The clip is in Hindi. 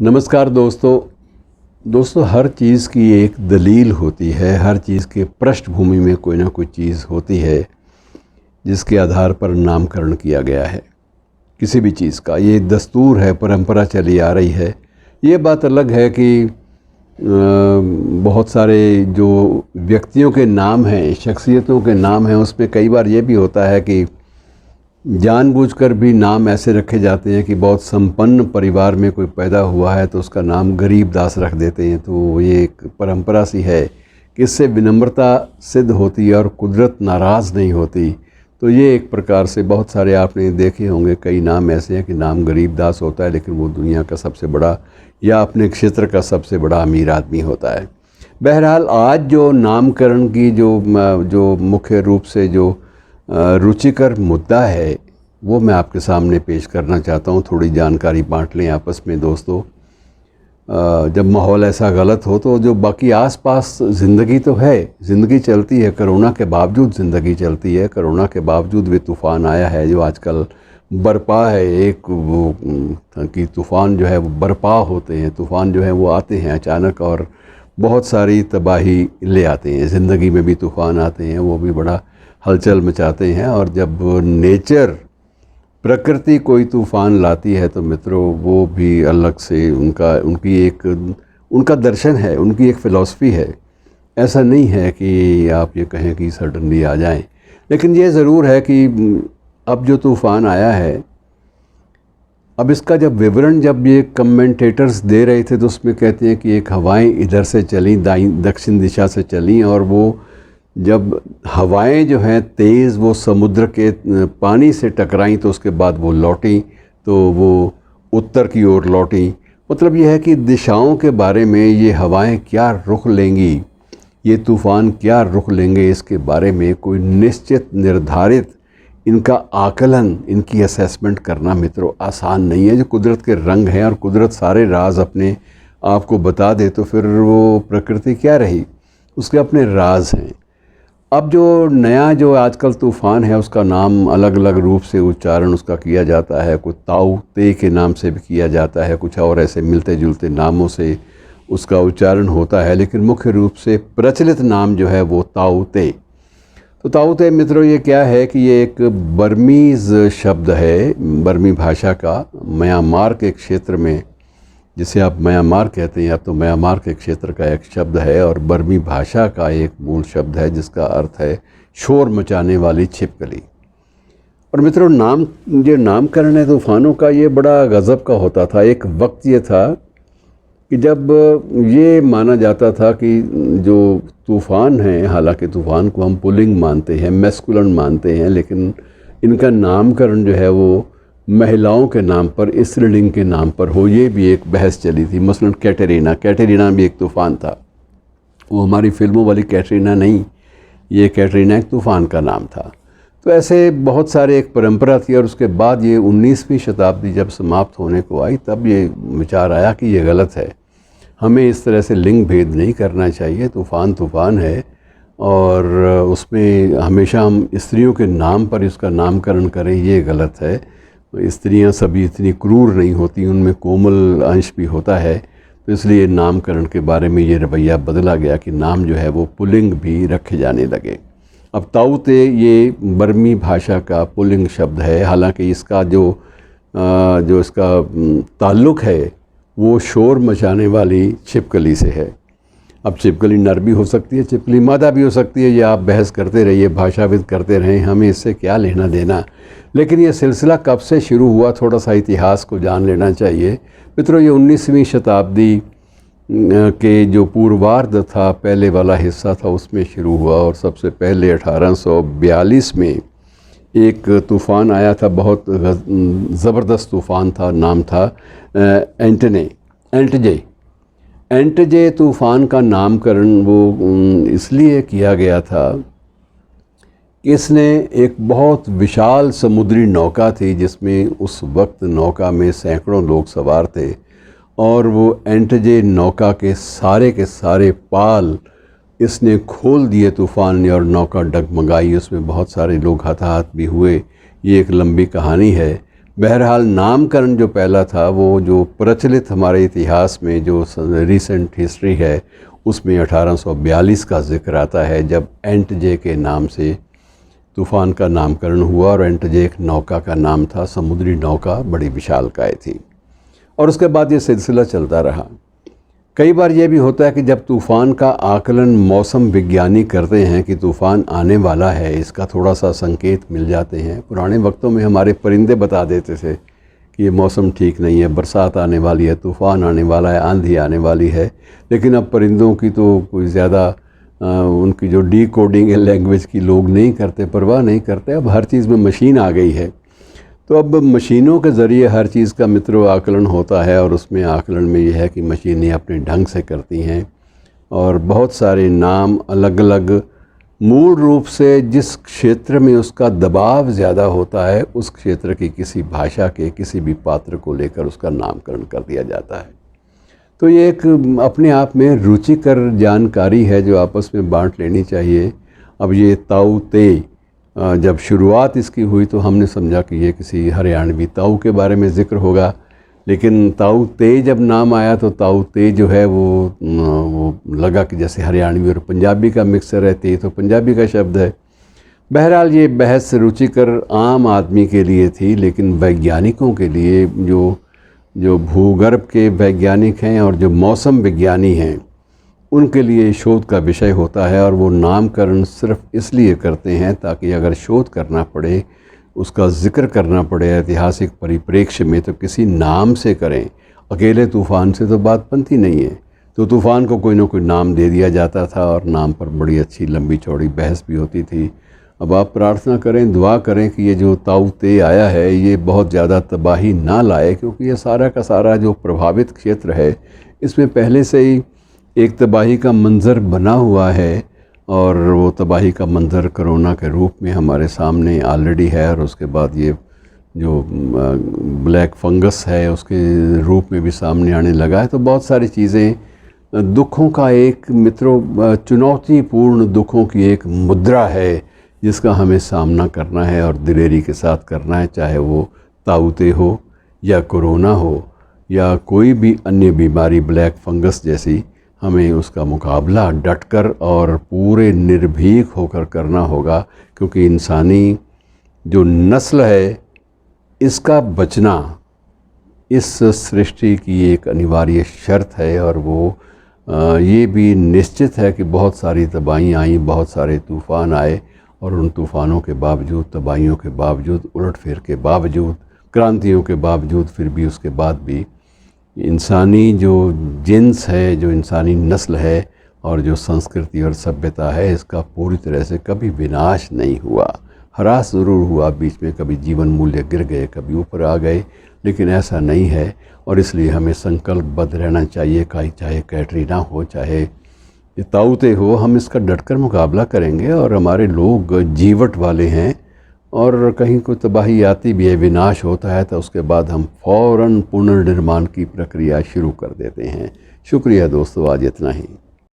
नमस्कार दोस्तों, हर चीज़ की एक दलील होती है। हर चीज़ के पृष्ठभूमि में कोई ना कोई चीज़ होती है जिसके आधार पर नामकरण किया गया है किसी भी चीज़ का। ये दस्तूर है, परंपरा चली आ रही है। ये बात अलग है कि बहुत सारे जो व्यक्तियों के नाम हैं, शख्सियतों के नाम हैं, उसमें कई बार ये भी होता है कि जानबूझकर भी नाम ऐसे रखे जाते हैं कि बहुत संपन्न परिवार में कोई पैदा हुआ है तो उसका नाम गरीब दास रख देते हैं। तो ये एक परंपरा सी है कि इससे विनम्रता सिद्ध होती है और कुदरत नाराज़ नहीं होती। तो ये एक प्रकार से बहुत सारे आपने देखे होंगे, कई नाम ऐसे हैं कि नाम गरीब दास होता है लेकिन वो दुनिया का सबसे बड़ा या अपने क्षेत्र का सबसे बड़ा अमीर आदमी होता है। बहरहाल आज जो नामकरण की जो मुख्य रूप से जो रुचिकर मुद्दा है वो मैं आपके सामने पेश करना चाहता हूँ। थोड़ी जानकारी बांट लें आपस में दोस्तों। जब माहौल ऐसा गलत हो तो जो बाकी आसपास ज़िंदगी तो है, ज़िंदगी चलती है, कोरोना के बावजूद ज़िंदगी चलती है। कोरोना के बावजूद भी तूफ़ान आया है जो आजकल बरपा है। एक वो कि तूफ़ान जो है वो बरपा होते हैं, तूफ़ान जो है वो आते हैं अचानक और बहुत सारी तबाही ले आते हैं। ज़िंदगी में भी तूफ़ान आते हैं, वो भी बड़ा हलचल मचाते हैं। और जब नेचर, प्रकृति कोई तूफ़ान लाती है तो मित्रों वो भी अलग से उनका दर्शन है, उनकी एक फ़िलॉसफ़ी है। ऐसा नहीं है कि आप ये कहें कि सडनली आ जाएं। लेकिन ये ज़रूर है कि अब जो तूफ़ान आया है, अब इसका जब ये कमेंटेटर्स दे रहे थे तो उसमें कहते हैं कि एक हवाएं इधर से चलीं, दक्षिण दिशा से चलीं, और वो जब हवाएं जो हैं तेज़ वो समुद्र के पानी से टकराईं तो उसके बाद वो लौटी, तो वो उत्तर की ओर लौटी। मतलब ये है कि दिशाओं के बारे में ये हवाएं क्या रुख लेंगी, ये तूफ़ान क्या रुख लेंगे, इसके बारे में कोई निश्चित निर्धारित इनका आकलन, इनकी असेसमेंट करना मित्रों आसान नहीं है। जो कुदरत के रंग हैं और कुदरत सारे राज अपने आप को बता दे तो फिर वो प्रकृति क्या रही, उसके अपने राज हैं। अब जो आजकल तूफ़ान है उसका नाम अलग अलग रूप से उच्चारण उसका किया जाता है। कुछ ताऊ ते के नाम से भी किया जाता है, कुछ और ऐसे मिलते जुलते नामों से उसका उच्चारण होता है, लेकिन मुख्य रूप से प्रचलित नाम जो है वो ताऊ ते। तो ताऊ ते मित्रों ये क्या है कि ये एक बर्मीज़ शब्द है, बर्मी भाषा का, म्यांमार के क्षेत्र में, जिसे आप म्यांमार कहते हैं, अब तो म्यांमार के क्षेत्र का एक शब्द है और बर्मी भाषा का एक मूल शब्द है जिसका अर्थ है शोर मचाने वाली छिपकली। और मित्रों नामकरण है तूफ़ानों का, ये बड़ा गज़ब का होता था। एक वक्त ये था कि जब ये माना जाता था कि जो तूफ़ान हैं, हालांकि तूफ़ान को हम पुल्लिंग मानते हैं, मैस्कुलिन मानते हैं, लेकिन इनका नामकरण जो है वो महिलाओं के नाम पर, स्त्रीलिंग के नाम पर हो, ये भी एक बहस चली थी। मसलन कैटरीना भी एक तूफ़ान था। वो हमारी फिल्मों वाली कैटरीना नहीं, ये कैटरीना एक तूफ़ान का नाम था। तो ऐसे बहुत सारे एक परंपरा थी। और उसके बाद ये 19वीं शताब्दी जब समाप्त होने को आई तब ये विचार आया कि ये गलत है, हमें इस तरह से लिंग भेद नहीं करना चाहिए। तूफ़ान है और उसमें हमेशा हम स्त्रियों के नाम पर इसका नामकरण करें, ये गलत है। स्त्रियां सभी इतनी क्रूर नहीं होती, उनमें कोमल अंश भी होता है। तो इसलिए नामकरण के बारे में ये रवैया बदला गया कि नाम जो है वो पुल्लिंग भी रखे जाने लगे। अब ताऊ ते ये बर्मी भाषा का पुल्लिंग शब्द है, हालांकि इसका जो इसका ताल्लुक़ है वो शोर मचाने वाली छिपकली से है। अब छिपकली नर भी हो सकती है, छिपकली मादा भी हो सकती है, ये आप बहस करते रहिए, भाषाविद करते रहें, हमें इससे क्या लेना देना। लेकिन ये सिलसिला कब से शुरू हुआ, थोड़ा सा इतिहास को जान लेना चाहिए मित्रों। ये 19वीं शताब्दी के जो पूर्वार्ध था, पहले वाला हिस्सा था, उसमें शुरू हुआ। और सबसे पहले 1842 में एक तूफ़ान आया था, बहुत ज़बरदस्त तूफ़ान था, नाम था एंटजे तूफ़ान का नामकरण वो इसलिए किया गया था कि इसने एक बहुत विशाल समुद्री नौका थी जिसमें उस वक्त नौका में सैकड़ों लोग सवार थे, और वो एंटजे नौका के सारे पाल इसने खोल दिए तूफ़ान ने और नौका डगमगाई। उसमें बहुत सारे लोग हताहत भी हुए। ये एक लंबी कहानी है। बहरहाल नामकरण जो पहला था वो जो प्रचलित हमारे इतिहास में जो रिसेंट हिस्ट्री है उसमें 1842 का जिक्र आता है, जब एंटजे के नाम से तूफ़ान का नामकरण हुआ। और एंटजे एक नौका का नाम था, समुद्री नौका, बड़ी विशालकाय थी। और उसके बाद ये सिलसिला चलता रहा। कई बार ये भी होता है कि जब तूफ़ान का आकलन मौसम विज्ञानी करते हैं कि तूफ़ान आने वाला है, इसका थोड़ा सा संकेत मिल जाते हैं। पुराने वक्तों में हमारे परिंदे बता देते थे कि ये मौसम ठीक नहीं है, बरसात आने वाली है, तूफ़ान आने वाला है, आंधी आने वाली है। लेकिन अब परिंदों की तो कोई ज़्यादा उनकी जो डीकोडिंग है लैंग्वेज की लोग नहीं करते, परवाह नहीं करते। अब हर चीज़ में मशीन आ गई है, तो अब मशीनों के ज़रिए हर चीज़ का मित्रों आकलन होता है। और उसमें आकलन में यह है कि मशीनें अपने ढंग से करती हैं और बहुत सारे नाम अलग अलग, मूल रूप से जिस क्षेत्र में उसका दबाव ज़्यादा होता है उस क्षेत्र की किसी भाषा के किसी भी पात्र को लेकर उसका नामकरण कर दिया जाता है। तो ये एक अपने आप में रुचिकर जानकारी है जो आपस में बांट लेनी चाहिए। अब ये ताऊ ते, जब शुरुआत इसकी हुई तो हमने समझा कि ये किसी हरियाणवी ताऊ के बारे में ज़िक्र होगा, लेकिन ताऊ ते जब नाम आया तो ताऊ ते जो है वो लगा कि जैसे हरियाणवी और पंजाबी का मिक्सर है, ते तो पंजाबी का शब्द है। बहरहाल ये बहस रुचिकर आम आदमी के लिए थी, लेकिन वैज्ञानिकों के लिए जो भूगर्भ के वैज्ञानिक हैं और जो मौसम विज्ञानी हैं उनके लिए शोध का विषय होता है। और वो नामकरण सिर्फ इसलिए करते हैं ताकि अगर शोध करना पड़े, उसका ज़िक्र करना पड़े ऐतिहासिक परिप्रेक्ष्य में, तो किसी नाम से करें। अकेले तूफ़ान से तो बात बनती नहीं है, तो तूफ़ान को कोई ना कोई नाम दे दिया जाता था और नाम पर बड़ी अच्छी लंबी चौड़ी बहस भी होती थी। अब आप प्रार्थना करें, दुआ करें कि ये जो ताऊ ते आया है ये बहुत ज़्यादा तबाही ना लाए, क्योंकि ये सारा का सारा जो प्रभावित क्षेत्र है इसमें पहले से ही एक तबाही का मंज़र बना हुआ है। और वो तबाही का मंज़र कोरोना के रूप में हमारे सामने ऑलरेडी है, और उसके बाद ये जो ब्लैक फंगस है उसके रूप में भी सामने आने लगा है। तो बहुत सारी चीज़ें, दुखों का एक मित्रों, चुनौतीपूर्ण दुखों की एक मुद्रा है जिसका हमें सामना करना है और दिलेरी के साथ करना है, चाहे वो ताऊते हो या कोरोना हो या कोई भी अन्य बीमारी ब्लैक फंगस जैसी। हमें उसका मुकाबला डटकर और पूरे निर्भीक होकर करना होगा, क्योंकि इंसानी जो नस्ल है इसका बचना इस सृष्टि की एक अनिवार्य शर्त है। और वो ये भी निश्चित है कि बहुत सारी तबाहियाँ आई, बहुत सारे तूफ़ान आए, और उन तूफ़ानों के बावजूद, तबाहियों के बावजूद, उलटफेर के बावजूद, क्रांतियों के बावजूद, फिर भी उसके बाद भी इंसानी जो जिन्स है, जो इंसानी नस्ल है और जो संस्कृति और सभ्यता है, इसका पूरी तरह से कभी विनाश नहीं हुआ। ह्रास ज़रूर हुआ बीच में, कभी जीवन मूल्य गिर गए, कभी ऊपर आ गए, लेकिन ऐसा नहीं है। और इसलिए हमें संकल्पबद्ध रहना चाहिए, चाहे कैटरीना हो, चाहे ये ताऊते हो, हम इसका डटकर मुकाबला करेंगे। और हमारे लोग जीवट वाले हैं, और कहीं कोई तबाही आती भी है, विनाश होता है, तो उसके बाद हम फ़ौरन पुनर्निर्माण की प्रक्रिया शुरू कर देते हैं। शुक्रिया दोस्तों, आज इतना ही।